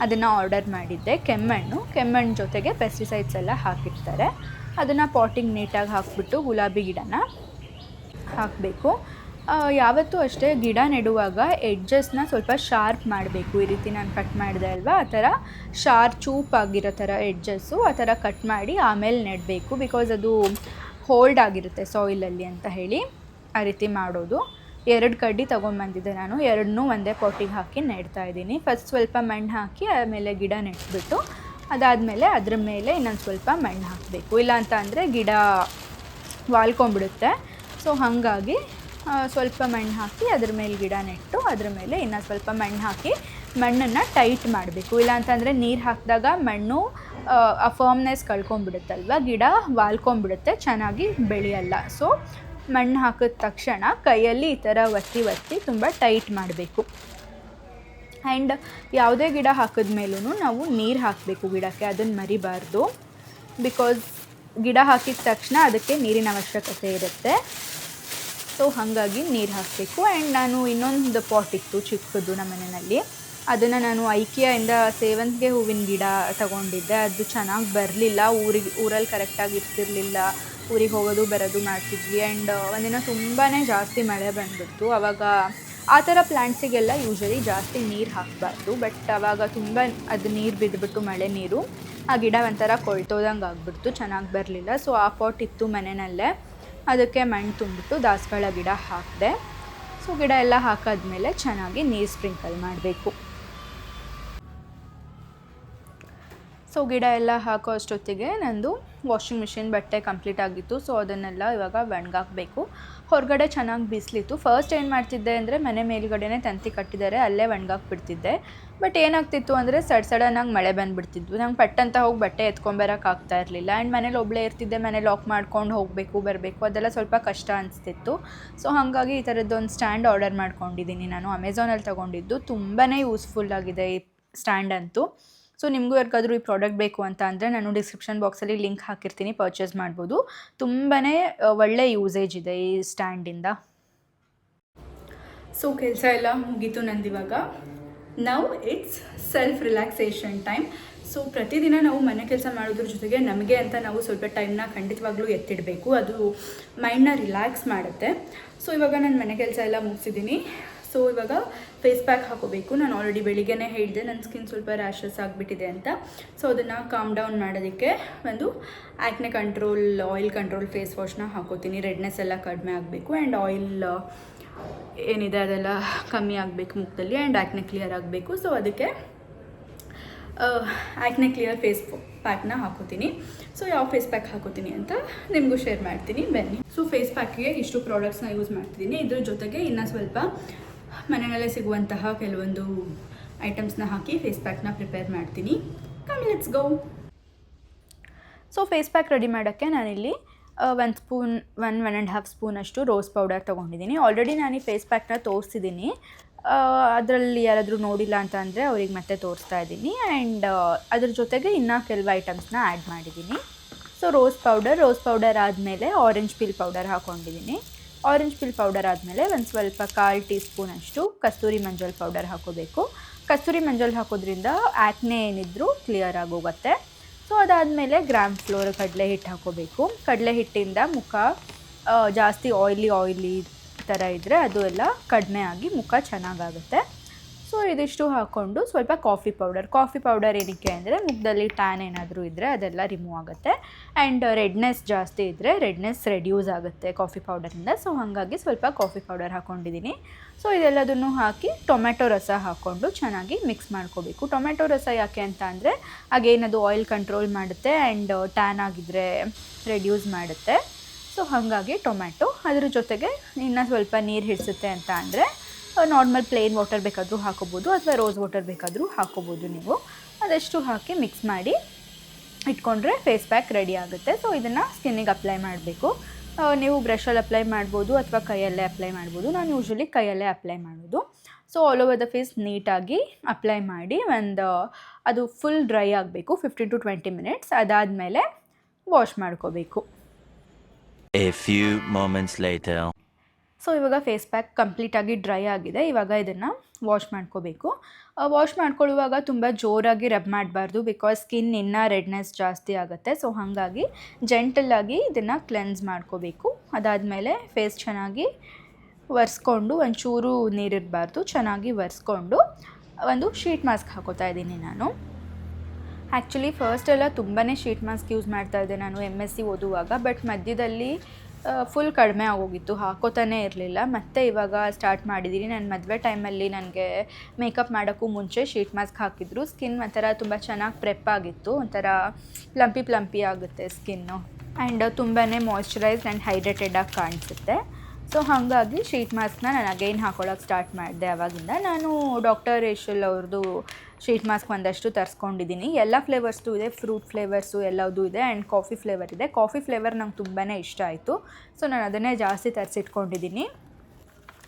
ಅದನ್ನು ಆರ್ಡರ್ ಮಾಡಿದ್ದೆ. ಕೆಮ್ಮಣ್ಣು ಜೊತೆಗೆ ಪೆಸ್ಟಿಸೈಡ್ಸ್ ಎಲ್ಲ ಹಾಕಿರ್ತಾರೆ. ಅದನ್ನು ಪಾಟಿಂಗ್ ನೀಟಾಗಿ ಹಾಕಿಬಿಟ್ಟು ಗುಲಾಬಿ ಗಿಡನ ಹಾಕಬೇಕು. ಯಾವತ್ತೂ ಅಷ್ಟೇ ಗಿಡ ನೆಡುವಾಗ ಎಡ್ಜಸ್ನ ಸ್ವಲ್ಪ ಶಾರ್ಪ್ ಮಾಡಬೇಕು. ಈ ರೀತಿ ನಾನು ಕಟ್ ಮಾಡಿದೆ ಅಲ್ವಾ, ಆ ಥರ ಚೂಪಾಗಿರೋ ಥರ ಎಡ್ಜಸ್ಸು ಆ ಥರ ಕಟ್ ಮಾಡಿ ಆಮೇಲೆ ನೆಡಬೇಕು. ಬಿಕಾಸ್ ಅದು ಹೋಲ್ಡ್ ಆಗಿರುತ್ತೆ ಸಾಯಿಲಲ್ಲಿ ಅಂತ ಹೇಳಿ ಆ ರೀತಿ ಮಾಡೋದು. 2 ಕಡ್ಡಿ ತೊಗೊಂಬಂದಿದ್ದೆ ನಾನು, 2 ಒಂದೇ ಪಾಟಿಗೆ ಹಾಕಿ ನೆಡ್ತಾಯಿದ್ದೀನಿ. ಫಸ್ಟ್ ಸ್ವಲ್ಪ ಮಣ್ಣು ಹಾಕಿ ಆಮೇಲೆ ಗಿಡ ನೆಟ್ಬಿಟ್ಟು ಅದಾದಮೇಲೆ ಅದ್ರ ಮೇಲೆ ಇನ್ನೊಂದು ಸ್ವಲ್ಪ ಮಣ್ಣು ಹಾಕಬೇಕು. ಇಲ್ಲ ಅಂತ ಅಂದರೆ ಗಿಡ ವಾಲ್ಕೊಂಬಿಡುತ್ತೆ. ಸೊ ಹಾಗಾಗಿ ಸ್ವಲ್ಪ ಮಣ್ಣು ಹಾಕಿ ಅದ್ರ ಮೇಲೆ ಗಿಡ ನೆಟ್ಟು ಅದ್ರ ಮೇಲೆ ಇನ್ನೂ ಸ್ವಲ್ಪ ಮಣ್ಣು ಹಾಕಿ ಮಣ್ಣನ್ನು ಟೈಟ್ ಮಾಡಬೇಕು. ಇಲ್ಲ ಅಂತಂದರೆ ನೀರು ಹಾಕಿದಾಗ ಮಣ್ಣು ಆ ಫರ್ಮ್ನೆಸ್ ಕಳ್ಕೊಂಬಿಡುತ್ತಲ್ವ, ಗಿಡ ವಾಲ್ಕೊಂಬಿಡುತ್ತೆ, ಚೆನ್ನಾಗಿ ಬೆಳೆಯಲ್ಲ. ಸೊ ಮಣ್ಣು ಹಾಕಿದ ತಕ್ಷಣ ಕೈಯಲ್ಲಿ ಈ ಥರ ಒತ್ತಿ ತುಂಬ ಟೈಟ್ ಮಾಡಬೇಕು. ಆ್ಯಂಡ್ ಯಾವುದೇ ಗಿಡ ಹಾಕಿದ ಮೇಲೂ ನಾವು ನೀರು ಹಾಕಬೇಕು ಗಿಡಕ್ಕೆ, ಅದನ್ನು ಮರಿಬಾರ್ದು. ಬಿಕಾಸ್ ಗಿಡ ಹಾಕಿದ ತಕ್ಷಣ ಅದಕ್ಕೆ ನೀರಿನ ಅವಶ್ಯಕತೆ ಇರುತ್ತೆ. ಸೊ ಹಾಗಾಗಿ ನೀರು ಹಾಕಬೇಕು. ಆ್ಯಂಡ್ ನಾನು ಇನ್ನೊಂದು ಪಾಟ್ ಇತ್ತು ಚಿಕ್ಕದು ನಮ್ಮ ಮನೆಯಲ್ಲಿ, ಅದನ್ನು ನಾನು ಐಕಿಯಾಯಿಂದ ಸೇವಂತಿಗೆ ಹೂವಿನ ಗಿಡ ತಗೊಂಡಿದ್ದೆ. ಅದು ಚೆನ್ನಾಗಿ ಬರಲಿಲ್ಲ, ಊರಲ್ಲಿ ಕರೆಕ್ಟಾಗಿ ಇರ್ತಿರಲಿಲ್ಲ, ಊರಿಗೆ ಹೋಗೋದು ಬರೋದು ಮಾಡ್ತಿದ್ವಿ. ಆ್ಯಂಡ್ ಒಂದಿನ ತುಂಬಾ ಜಾಸ್ತಿ ಮಳೆ ಬಂದುಬಿಡ್ತು. ಆವಾಗ ಆ ಥರ ಪ್ಲ್ಯಾಂಟ್ಸಿಗೆಲ್ಲ ಯೂಶ್ವಲಿ ಜಾಸ್ತಿ ನೀರು ಹಾಕಬಾರ್ದು. ಬಟ್ ಆವಾಗ ತುಂಬ ಅದು ನೀರು ಬಿದ್ದುಬಿಟ್ಟು ಮಳೆ ನೀರು ಆ ಗಿಡ ಒಂಥರ ಕೊಳ್ತೋದಂಗೆ ಆಗಿಬಿಡ್ತು, ಚೆನ್ನಾಗಿ ಬರಲಿಲ್ಲ. ಸೊ ಆ ಪಾಟ್ ಇತ್ತು ಮನೆಯಲ್ಲೇ, ಅದಕ್ಕೆ ಮಣ್ಣು ತುಂಬಿಟ್ಟು ದಾಸವಾಳ ಗಿಡ ಹಾಕಿದೆ. ಸೊ ಗಿಡ ಎಲ್ಲ ಹಾಕಾದ್ಮೇಲೆ ಚೆನ್ನಾಗಿ ನೀರು ಸ್ಪ್ರಿಂಕಲ್ ಮಾಡಬೇಕು. ಸೊ ಗಿಡ ಎಲ್ಲ ಹಾಕೋ ಅಷ್ಟೊತ್ತಿಗೆ ನಂದು ವಾಷಿಂಗ್ ಮಿಷಿನ್ ಬಟ್ಟೆ ಕಂಪ್ಲೀಟ್ ಆಗಿತ್ತು. ಸೊ ಅದನ್ನೆಲ್ಲ ಇವಾಗ ಒಣಗಾಕಬೇಕು. ಹೊರಗಡೆ ಚೆನ್ನಾಗಿ ಬಿಸಿಲಿತ್ತು. ಫಸ್ಟ್ ಏನು ಮಾಡ್ತಿದ್ದೆ ಅಂದರೆ ಮನೆ ಮೇಲ್ಗಡೆನೇ ತಂತಿ ಕಟ್ಟಿದ್ದಾರೆ, ಅಲ್ಲೇ ಒಣಗಾಕ್ಬಿಡ್ತಿದ್ದೆ. ಬಟ್ ಏನಾಗ್ತಿತ್ತು ಅಂದರೆ ಸಡನ್ನಾಗಿ ಮಳೆ ಬಂದುಬಿಡ್ತಿದ್ವು. ನಂಗೆ ಪಟ್ಟಂತ ಹೋಗಿ ಬಟ್ಟೆ ಎತ್ಕೊಂಬರೋಕ್ಕಾಗ್ತಾ ಇರಲಿಲ್ಲ. ಆ್ಯಂಡ್ ಮನೇಲಿ ಒಬ್ಬಳೇ ಇರ್ತಿದ್ದೆ, ಮನೆ ಲಾಕ್ ಮಾಡ್ಕೊಂಡು ಹೋಗಬೇಕು ಬರಬೇಕು, ಅದೆಲ್ಲ ಸ್ವಲ್ಪ ಕಷ್ಟ ಅನಿಸ್ತಿತ್ತು. ಸೊ ಹಾಗಾಗಿ ಈ ಥರದ್ದೊಂದು ಸ್ಟ್ಯಾಂಡ್ ಆರ್ಡರ್ ಮಾಡ್ಕೊಂಡಿದ್ದೀನಿ ನಾನು, ಅಮೆಝಾನಲ್ಲಿ ತೊಗೊಂಡಿದ್ದು. ತುಂಬಾ ಯೂಸ್ಫುಲ್ ಆಗಿದೆ ಈ ಸ್ಟ್ಯಾಂಡ್ ಅಂತೂ. ಸೊ ನಿಮಗೂ ಯಾರಿಗಾದರೂ ಈ ಪ್ರಾಡಕ್ಟ್ ಬೇಕು ಅಂತ ಅಂದರೆ ನಾನು ಡಿಸ್ಕ್ರಿಪ್ಷನ್ ಬಾಕ್ಸಲ್ಲಿ ಲಿಂಕ್ ಹಾಕಿರ್ತೀನಿ, ಪರ್ಚೇಸ್ ಮಾಡ್ಬೋದು. ತುಂಬಾ ಒಳ್ಳೆ ಯೂಸೇಜ್ ಇದೆ ಈ ಸ್ಟ್ಯಾಂಡಿಂದ. ಸೊ ಕೆಲಸ ಎಲ್ಲ ಮುಗೀತು ನಂದಿವಾಗ. Now it's self relaxation time. So ಪ್ರತಿದಿನ ನಾವು ಮನೆ ಕೆಲಸ ಮಾಡೋದ್ರ ಜೊತೆಗೆ ನಮಗೆ ಅಂತ ನಾವು ಸ್ವಲ್ಪ ಟೈಮ್ನ ಖಂಡಿತವಾಗ್ಲೂ ಎತ್ತಿಡಬೇಕು, ಅದು ಮೈಂಡ್ನ ರಿಲ್ಯಾಕ್ಸ್ ಮಾಡುತ್ತೆ. ಸೊ ಇವಾಗ ನಾನು ಮನೆ ಕೆಲಸ ಎಲ್ಲ ಮುಗಿಸಿದ್ದೀನಿ. ಸೊ ಇವಾಗ ಫೇಸ್ ಪ್ಯಾಕ್ ಹಾಕೋಬೇಕು. ನಾನು ಆಲ್ರೆಡಿ ಬೆಳಿಗ್ಗೆನೇ ಹೇಳಿದೆ ನನ್ನ ಸ್ಕಿನ್ ಸ್ವಲ್ಪ ರ್ಯಾಷಸ್ ಆಗಿಬಿಟ್ಟಿದೆ ಅಂತ. ಸೊ ಅದನ್ನು ಕಾಮ್ ಡೌನ್ ಮಾಡೋದಕ್ಕೆ ಒಂದು acne control oil control face ವಾಶ್ನ ಹಾಕೋತೀನಿ. ರೆಡ್ನೆಸ್ ಎಲ್ಲ ಕಡಿಮೆ ಆಗಬೇಕು ಆ್ಯಂಡ್ ಆಯಿಲ್ ಏನಿದೆ ಅದೆಲ್ಲ ಕಮ್ಮಿ ಆಗಬೇಕು ಮುಖದಲ್ಲಿ, ಆ್ಯಂಡ್ ಆ್ಯಕ್ನೆ ಕ್ಲಿಯರ್ ಆಗಬೇಕು. ಸೊ ಅದಕ್ಕೆ ಆ್ಯಕ್ನೆ ಕ್ಲಿಯರ್ ಫೇಸ್ ಪ್ಯಾಕ್ನ ಹಾಕೋತೀನಿ. ಸೊ ಯಾವ ಫೇಸ್ ಪ್ಯಾಕ್ ಹಾಕೋತೀನಿ ಅಂತ ನಿಮಗೂ ಶೇರ್ ಮಾಡ್ತೀನಿ, ಬನ್ನಿ. ಸೊ ಫೇಸ್ ಪ್ಯಾಕ್ಗೆ ಇಷ್ಟು ಪ್ರಾಡಕ್ಟ್ಸ್ನ ಯೂಸ್ ಮಾಡ್ತಿದ್ದೀನಿ. ಇದ್ರ ಜೊತೆಗೆ ಇನ್ನೂ ಸ್ವಲ್ಪ ಮನೆಯಲ್ಲೇ ಸಿಗುವಂತಹ ಕೆಲವೊಂದು ಐಟಮ್ಸ್ನ ಹಾಕಿ ಫೇಸ್ ಪ್ಯಾಕ್ನ ಪ್ರಿಪೇರ್ ಮಾಡ್ತೀನಿ. Come let's go. So face pack ready ಮಾಡೋಕ್ಕೆ ನಾನಿಲ್ಲಿ 1.5 ಸ್ಪೂನಷ್ಟು ರೋಸ್ ಪೌಡರ್ ತೊಗೊಂಡಿದ್ದೀನಿ. ಆಲ್ರೆಡಿ ನಾನು ಈ ಫೇಸ್ ಪ್ಯಾಕ್ನ ತೋರಿಸಿದ್ದೀನಿ, ಅದರಲ್ಲಿ ಯಾರಾದರೂ ನೋಡಿಲ್ಲ ಅಂತ ಅಂದರೆ ಅವ್ರಿಗೆ ಮತ್ತೆ ತೋರಿಸ್ತಾ ಇದ್ದೀನಿ. ಆ್ಯಂಡ್ ಅದ್ರ ಜೊತೆಗೆ ಇನ್ನೂ ಕೆಲವು ಐಟಮ್ಸ್ನ ಆ್ಯಡ್ ಮಾಡಿದ್ದೀನಿ. ಸೊ ರೋಸ್ ಪೌಡರ್ ಆದಮೇಲೆ ಆರೆಂಜ್ ಪೀಲ್ ಪೌಡರ್ ಹಾಕ್ಕೊಂಡಿದ್ದೀನಿ. ಆರೆಂಜ್ ಪೀಲ್ ಪೌಡರ್ ಆದಮೇಲೆ ಒಂದು ಸ್ವಲ್ಪ 1/4 ಟೀ ಸ್ಪೂನಷ್ಟು ಕಸ್ತೂರಿ ಮಂಜಲ್ ಪೌಡರ್ ಹಾಕೋಬೇಕು. ಕಸ್ತೂರಿ ಮಂಜಲ್ ಹಾಕೋದ್ರಿಂದ ಆ್ಯಕ್ನೆ ಏನಿದ್ರೂ ಕ್ಲಿಯರ್ ಆಗೋಗುತ್ತೆ. ಸೊ ಅದಾದಮೇಲೆ ಗ್ರಾಮ್ ಫ್ಲೋರ್ ಕಡಲೆ ಹಿಟ್ಟು ಹಾಕೋಬೇಕು. ಕಡಲೆ ಹಿಟ್ಟಿಂದ ಮುಖ ಜಾಸ್ತಿ ಆಯ್ಲಿ ಥರ ಇದ್ದರೆ ಅದು ಎಲ್ಲ ಕಡಿಮೆ ಆಗಿ ಮುಖ ಚೆನ್ನಾಗಾಗುತ್ತೆ. ಸೊ ಇದಿಷ್ಟು ಹಾಕ್ಕೊಂಡು ಸ್ವಲ್ಪ ಕಾಫಿ ಪೌಡರ್ ಏನಕ್ಕೆ ಅಂದರೆ ಮುಖದಲ್ಲಿ ಟ್ಯಾನ್ ಏನಾದರೂ ಇದ್ದರೆ ಅದೆಲ್ಲ ರಿಮೂವ್ ಆಗುತ್ತೆ. ಆ್ಯಂಡ್ ರೆಡ್ನೆಸ್ ಜಾಸ್ತಿ ಇದ್ದರೆ ರೆಡ್ನೆಸ್ ರೆಡ್ಯೂಸ್ ಆಗುತ್ತೆ ಕಾಫಿ ಪೌಡರಿಂದ. ಸೊ ಹಾಗಾಗಿ ಸ್ವಲ್ಪ ಕಾಫಿ ಪೌಡರ್ ಹಾಕ್ಕೊಂಡಿದ್ದೀನಿ. ಸೊ ಇದೆಲ್ಲದನ್ನು ಹಾಕಿ ಟೊಮೆಟೊ ರಸ ಹಾಕ್ಕೊಂಡು ಚೆನ್ನಾಗಿ ಮಿಕ್ಸ್ ಮಾಡ್ಕೋಬೇಕು. ಟೊಮೆಟೊ ರಸ ಯಾಕೆ ಅಂತ ಅಂದರೆ ಆಗೇನದು ಆಯಿಲ್ ಕಂಟ್ರೋಲ್ ಮಾಡುತ್ತೆ ಆ್ಯಂಡ್ ಟ್ಯಾನ್ ಆಗಿದ್ದರೆ ರೆಡ್ಯೂಸ್ ಮಾಡುತ್ತೆ. ಸೊ ಹಾಗಾಗಿ ಟೊಮೆಟೊ ಅದ್ರ ಜೊತೆಗೆ ಇನ್ನೂ ಸ್ವಲ್ಪ ನೀರು ಹಿಡಿಸುತ್ತೆ ಅಂತ ಅಂದರೆ ನಾರ್ಮಲ್ ಪ್ಲೇನ್ ವಾಟರ್ ಬೇಕಾದರೂ ಹಾಕೋಬೋದು ಅಥವಾ ರೋಸ್ ವಾಟರ್ ಬೇಕಾದರೂ ಹಾಕೋಬೋದು ನೀವು. ಅದಷ್ಟು ಹಾಕಿ ಮಿಕ್ಸ್ ಮಾಡಿ ಇಟ್ಕೊಂಡ್ರೆ ಫೇಸ್ ಪ್ಯಾಕ್ ರೆಡಿ ಆಗುತ್ತೆ. ಸೊ ಇದನ್ನು ಸ್ಕಿನ್ನಿಗೆ ಅಪ್ಲೈ ಮಾಡಬೇಕು. ನೀವು ಬ್ರಷಲ್ಲಿ ಅಪ್ಲೈ ಮಾಡ್ಬೋದು ಅಥವಾ ಕೈಯಲ್ಲೇ ಅಪ್ಲೈ ಮಾಡ್ಬೋದು. ನಾನು ಯೂಶ್ವಲಿ ಕೈಯಲ್ಲೇ ಅಪ್ಲೈ ಮಾಡೋದು. So all over the face ನೀಟಾಗಿ ಅಪ್ಲೈ ಮಾಡಿ ಅದು ಫುಲ್ ಡ್ರೈ ಆಗಬೇಕು 15 to 20 ಮಿನಿಟ್ಸ್. ಅದಾದಮೇಲೆ ವಾಶ್ ಮಾಡ್ಕೋಬೇಕು. A few moments later. So ಇವಾಗ ಫೇಸ್ ಪ್ಯಾಕ್ ಕಂಪ್ಲೀಟಾಗಿ ಡ್ರೈ ಆಗಿದೆ. ಇವಾಗ ಇದನ್ನು ವಾಶ್ ಮಾಡ್ಕೋಬೇಕು. ವಾಶ್ ಮಾಡ್ಕೊಳ್ಳುವಾಗ ತುಂಬ ಜೋರಾಗಿ ರಬ್ ಮಾಡಬಾರ್ದು, ಬಿಕಾಸ್ ಸ್ಕಿನ್ ಇನ್ನೂ ರೆಡ್ನೆಸ್ ಜಾಸ್ತಿ ಆಗುತ್ತೆ. ಸೊ ಹಾಗಾಗಿ ಜೆಂಟಲಾಗಿ ಇದನ್ನು ಕ್ಲೆನ್ಸ್ ಮಾಡ್ಕೋಬೇಕು. ಅದಾದಮೇಲೆ ಫೇಸ್ ಚೆನ್ನಾಗಿ ಒರೆಸ್ಕೊಂಡು, ಒಂಚೂರು ನೀರಿರಬಾರ್ದು, ಚೆನ್ನಾಗಿ ಒರೆಸ್ಕೊಂಡು ಒಂದು ಶೀಟ್ ಮಾಸ್ಕ್ ಹಾಕೋತಾ ಇದ್ದೀನಿ ನಾನು. ಆ್ಯಕ್ಚುಲಿ ಫಸ್ಟೆಲ್ಲ ತುಂಬಾ ಶೀಟ್ ಮಾಸ್ಕ್ ಯೂಸ್ ಮಾಡ್ತಾಯಿದ್ದೆ ನಾನು MSc ಓದುವಾಗ. ಬಟ್ ಮಧ್ಯದಲ್ಲಿ ಫುಲ್ ಕಡಿಮೆ ಆಗೋಗಿತ್ತು, ಹಾಕೋತಾನೇ ಇರಲಿಲ್ಲ. ಮತ್ತು ಇವಾಗ ಸ್ಟಾರ್ಟ್ ಮಾಡಿದ್ದೀನಿ. ನನ್ನ ಮದುವೆ ಟೈಮಲ್ಲಿ ನನಗೆ ಮೇಕಪ್ ಮಾಡೋಕ್ಕೂ ಮುಂಚೆ ಶೀಟ್ ಮಾಸ್ಕ್ ಹಾಕಿದ್ರು. ಸ್ಕಿನ್ ಒಂಥರ ತುಂಬ ಚೆನ್ನಾಗಿ ಪ್ರೆಪ್ ಆಗಿತ್ತು, ಒಂಥರ ಪ್ಲಂಪಿ ಆಗುತ್ತೆ ಸ್ಕಿನ್ನು. ಆ್ಯಂಡ್ ತುಂಬಾ ಮಾಯ್ಶ್ಚರೈಸ್ಡ್ ಆ್ಯಂಡ್ ಹೈಡ್ರೇಟೆಡಾಗಿ ಕಾಣಿಸುತ್ತೆ. ಸೊ ಹಾಗಾಗಿ ಶೀಟ್ ಮಾಸ್ಕ್ನ ನಾನು ಅಗೈನ್ ಹಾಕೊಳ್ಳೋಕೆ ಸ್ಟಾರ್ಟ್ ಮಾಡಿದೆ. ಆವಾಗಿಂದ ನಾನು ಡಾಕ್ಟರ್ ರೇಷಲ್ ಅವ್ರದ್ದು ಶೀಟ್ ಮಾಸ್ಕ್ ಒಂದಷ್ಟು ತರಿಸ್ಕೊಂಡಿದ್ದೀನಿ. ಎಲ್ಲ ಫ್ಲೇವರ್ಸ್ದು ಇದೆ, ಫ್ರೂಟ್ ಫ್ಲೇವರ್ಸು ಎಲ್ಲದೂ ಇದೆ ಆ್ಯಂಡ್ ಕಾಫಿ ಫ್ಲೇವರ್ ಇದೆ. ಕಾಫಿ ಫ್ಲೇವರ್ ನಂಗೆ ತುಂಬಾ ಇಷ್ಟ ಆಯಿತು. ಸೊ ನಾನು ಅದನ್ನೇ ಜಾಸ್ತಿ ತರಿಸಿಟ್ಕೊಂಡಿದ್ದೀನಿ.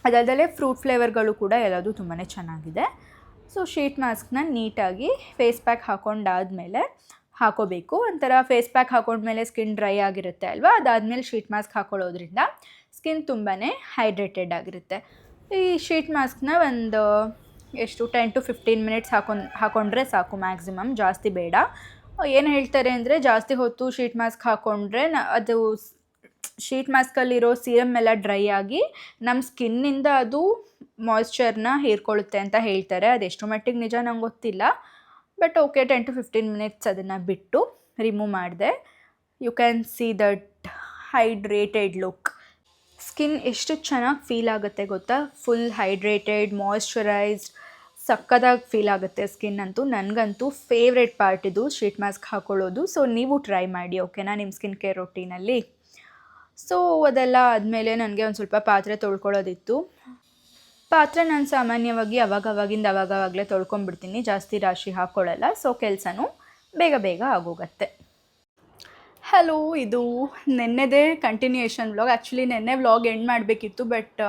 ಅದಲ್ಲದೆ ಫ್ರೂಟ್ ಫ್ಲೇವರ್ಗಳು ಕೂಡ ಎಲ್ಲದೂ ತುಂಬಾ ಚೆನ್ನಾಗಿದೆ. ಸೊ ಶೀಟ್ ಮಾಸ್ಕ್ನ ನೀಟಾಗಿ ಫೇಸ್ ಪ್ಯಾಕ್ ಹಾಕೊಂಡಾದಮೇಲೆ ಹಾಕೋಬೇಕು. ಒಂಥರ ಫೇಸ್ ಪ್ಯಾಕ್ ಹಾಕೊಂಡ್ಮೇಲೆ ಸ್ಕಿನ್ ಡ್ರೈ ಆಗಿರುತ್ತೆ ಅಲ್ವಾ, ಅದಾದಮೇಲೆ ಶೀಟ್ ಮಾಸ್ಕ್ ಹಾಕೊಳ್ಳೋದ್ರಿಂದ ಸ್ಕಿನ್ ತುಂಬಾ ಹೈಡ್ರೇಟೆಡ್ ಆಗಿರುತ್ತೆ. ಈ ಶೀಟ್ ಮಾಸ್ಕ್ನ ಒಂದು 10 to 15 ಮಿನಿಟ್ಸ್ ಹಾಕೊಂಡ್ರೆ ಸಾಕು ಮ್ಯಾಕ್ಸಿಮಮ್, ಜಾಸ್ತಿ ಬೇಡ. ಏನು ಹೇಳ್ತಾರೆ ಅಂದರೆ ಜಾಸ್ತಿ ಹೊತ್ತು ಶೀಟ್ ಮಾಸ್ಕ್ ಹಾಕ್ಕೊಂಡ್ರೆ ಅದು ಶೀಟ್ ಮಾಸ್ಕಲ್ಲಿರೋ ಸೀರಮ್ ಎಲ್ಲ ಡ್ರೈ ಆಗಿ ನಮ್ಮ ಸ್ಕಿನ್ನಿಂದ ಅದು ಮಾಯ್ಶ್ಚರ್ನ ಹೀರ್ಕೊಳ್ಳುತ್ತೆ ಅಂತ ಹೇಳ್ತಾರೆ. ಅದೆಷ್ಟು ಮಟ್ಟಿಗೆ ನಿಜ ನಂಗೆ ಗೊತ್ತಿಲ್ಲ. ಬಟ್ ಓಕೆ, 10 to 15 ಮಿನಿಟ್ಸ್ ಅದನ್ನು ಬಿಟ್ಟು ರಿಮೂವ್ ಮಾಡಿದೆ. You can see that hydrated look. Skin ಎಷ್ಟು ಚೆನ್ನಾಗಿ ಫೀಲ್ ಆಗುತ್ತೆ ಗೊತ್ತಾ, ಫುಲ್ ಹೈಡ್ರೇಟೆಡ್, ಮಾಯ್ಶ್ಚರೈಸ್ಡ್, ಸಕ್ಕತ್ತಾಗಿ ಫೀಲ್ ಆಗುತ್ತೆ ಸ್ಕಿನ್ ಅಂತೂ. ನನಗಂತೂ ಫೇವ್ರೆಟ್ ಪಾರ್ಟ್ ಇದು ಶೀಟ್ ಮಾಸ್ಕ್ ಹಾಕೊಳ್ಳೋದು. ಸೊ ನೀವು ಟ್ರೈ ಮಾಡಿ, ಓಕೆನಾ, ನಿಮ್ಮ ಸ್ಕಿನ್ ಕೇರ್ ರೊಟೀನಲ್ಲಿ. ಸೊ ಅದೆಲ್ಲ ಆದಮೇಲೆ ನನಗೆ ಒಂದು ಸ್ವಲ್ಪ ಪಾತ್ರೆ ತೊಳ್ಕೊಳ್ಳೋದಿತ್ತು. ಪಾತ್ರೆ ನಾನು ಸಾಮಾನ್ಯವಾಗಿ ಅವಾಗವಾಗಲೇ ತೊಳ್ಕೊಂಬಿಡ್ತೀನಿ, ಜಾಸ್ತಿ ರಾಶಿ ಹಾಕ್ಕೊಳ್ಳಲ್ಲ. ಸೊ ಕೆಲಸನೂ ಬೇಗ ಆಗೋಗುತ್ತೆ. ಹಲೋ, ಇದು ನೆನ್ನೆದೇ ಕಂಟಿನ್ಯೂಯೇಷನ್ ವ್ಲಾಗ್. ಆ್ಯಕ್ಚುಲಿ ನೆನ್ನೆ ವ್ಲಾಗ್ ಎಂಡ್ ಮಾಡಬೇಕಿತ್ತು, ಬಟ್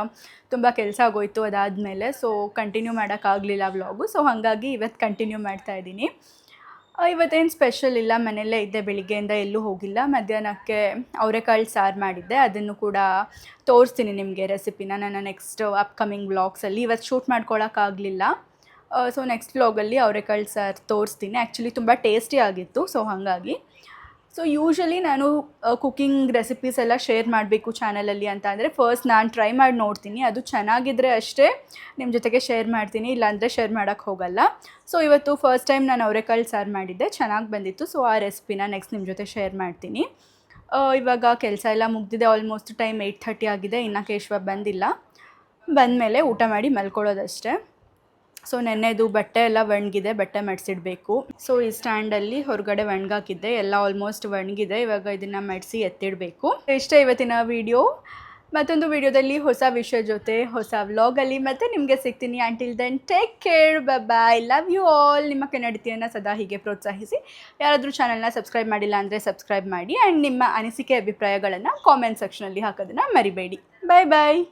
ತುಂಬ ಕೆಲಸ ಆಗೋಯಿತು ಅದಾದಮೇಲೆ. ಸೊ ಕಂಟಿನ್ಯೂ ಮಾಡೋಕ್ಕಾಗಲಿಲ್ಲ ವ್ಲಾಗು. ಸೊ ಹಾಗಾಗಿ ಇವತ್ತು ಕಂಟಿನ್ಯೂ ಮಾಡ್ತಾಯಿದ್ದೀನಿ. ಇವತ್ತೇನು ಸ್ಪೆಷಲ್ ಇಲ್ಲ, ಮನೆಯಲ್ಲೇ ಇದ್ದೆ, ಬೆಳಿಗ್ಗೆಯಿಂದ ಎಲ್ಲೂ ಹೋಗಿಲ್ಲ. ಮಧ್ಯಾಹ್ನಕ್ಕೆ ಅವರೆಕಾಳು ಸಾರು ಮಾಡಿದ್ದೆ, ಅದನ್ನು ಕೂಡ ತೋರಿಸ್ತೀನಿ ನಿಮಗೆ ರೆಸಿಪಿನ ನನ್ನ ನೆಕ್ಸ್ಟ್ ಅಪ್ಕಮಿಂಗ್ ವ್ಲಾಗ್ಸಲ್ಲಿ. ಇವತ್ತು ಶೂಟ್ ಮಾಡ್ಕೊಳ್ಳೋಕ್ಕಾಗಲಿಲ್ಲ. ಸೊ ನೆಕ್ಸ್ಟ್ ವ್ಲಾಗಲ್ಲಿ ಅವರೆಕಾಳು ಸಾರು ತೋರಿಸ್ತೀನಿ. ಆ್ಯಕ್ಚುಲಿ ತುಂಬ ಟೇಸ್ಟಿ ಆಗಿತ್ತು. ಸೊ ಹಾಗಾಗಿ ಯೂಶ್ವಲಿ ನಾನು ಕುಕ್ಕಿಂಗ್ ರೆಸಿಪೀಸ್ ಎಲ್ಲ ಶೇರ್ ಮಾಡಬೇಕು ಚಾನಲಲ್ಲಿ ಅಂತ ಅಂದರೆ ಫಸ್ಟ್ ನಾನು ಟ್ರೈ ಮಾಡಿ ನೋಡ್ತೀನಿ. ಅದು ಚೆನ್ನಾಗಿದ್ದರೆ ಅಷ್ಟೇ ನಿಮ್ಮ ಜೊತೆಗೆ ಶೇರ್ ಮಾಡ್ತೀನಿ, ಇಲ್ಲಾಂದರೆ ಶೇರ್ ಮಾಡೋಕ್ಕೆ ಹೋಗಲ್ಲ. ಸೊ ಇವತ್ತು ಫಸ್ಟ್ ಟೈಮ್ ನಾನು ಅವರೆಕಾಳು ಸಾರು ಮಾಡಿದ್ದೆ, ಚೆನ್ನಾಗಿ ಬಂದಿತ್ತು. ಸೊ ಆ ರೆಸಿಪಿನ ನೆಕ್ಸ್ಟ್ ನಿಮ್ಮ ಜೊತೆ ಶೇರ್ ಮಾಡ್ತೀನಿ. ಇವಾಗ ಕೆಲಸ ಎಲ್ಲ ಮುಗ್ದಿದೆ. ಆಲ್ಮೋಸ್ಟ್ ಟೈಮ್ 8:30 ಆಗಿದೆ. ಇನ್ನು ಕೇಶವ ಬಂದಿಲ್ಲ. ಬಂದಮೇಲೆ ಊಟ ಮಾಡಿ ಮಲ್ಕೊಳ್ಳೋದಷ್ಟೇ. ಸೊ ನೆನ್ನೆದು ಬಟ್ಟೆ ಎಲ್ಲ ಒಣಗಿದೆ, ಬಟ್ಟೆ ಮಡಿಸಿಡಬೇಕು. ಸೊ ಈ ಸ್ಟ್ಯಾಂಡಲ್ಲಿ ಹೊರಗಡೆ ಒಣಗಾಕಿದ್ದೆ, ಎಲ್ಲ ಆಲ್ಮೋಸ್ಟ್ ಒಣಗಿದೆ. ಇವಾಗ ಇದನ್ನು ಮಡಿಸಿ ಎತ್ತಿಡಬೇಕು. ಇಷ್ಟೇ ಇವತ್ತಿನ ವಿಡಿಯೋ. ಮತ್ತೊಂದು ವಿಡಿಯೋದಲ್ಲಿ ಹೊಸ ವಿಷಯ ಜೊತೆ ಹೊಸ ವ್ಲಾಗಲ್ಲಿ ಮತ್ತೆ ನಿಮಗೆ ಸಿಗ್ತೀನಿ. Until then take care, bye, love you all. ನಿಮ್ಮ ಕನ್ನಡತಿಯನ್ನು ಸದಾ ಹೀಗೆ ಪ್ರೋತ್ಸಾಹಿಸಿ. ಯಾರಾದರೂ ಚಾನಲ್ನ ಸಬ್ಸ್ಕ್ರೈಬ್ ಮಾಡಿಲ್ಲ ಅಂದರೆ ಸಬ್ಸ್ಕ್ರೈಬ್ ಮಾಡಿ. ಆ್ಯಂಡ್ ನಿಮ್ಮ ಅನಿಸಿಕೆ ಅಭಿಪ್ರಾಯಗಳನ್ನು ಕಾಮೆಂಟ್ ಸೆಕ್ಷನಲ್ಲಿ ಹಾಕೋದನ್ನು ಮರಿಬೇಡಿ. ಬಾಯ್.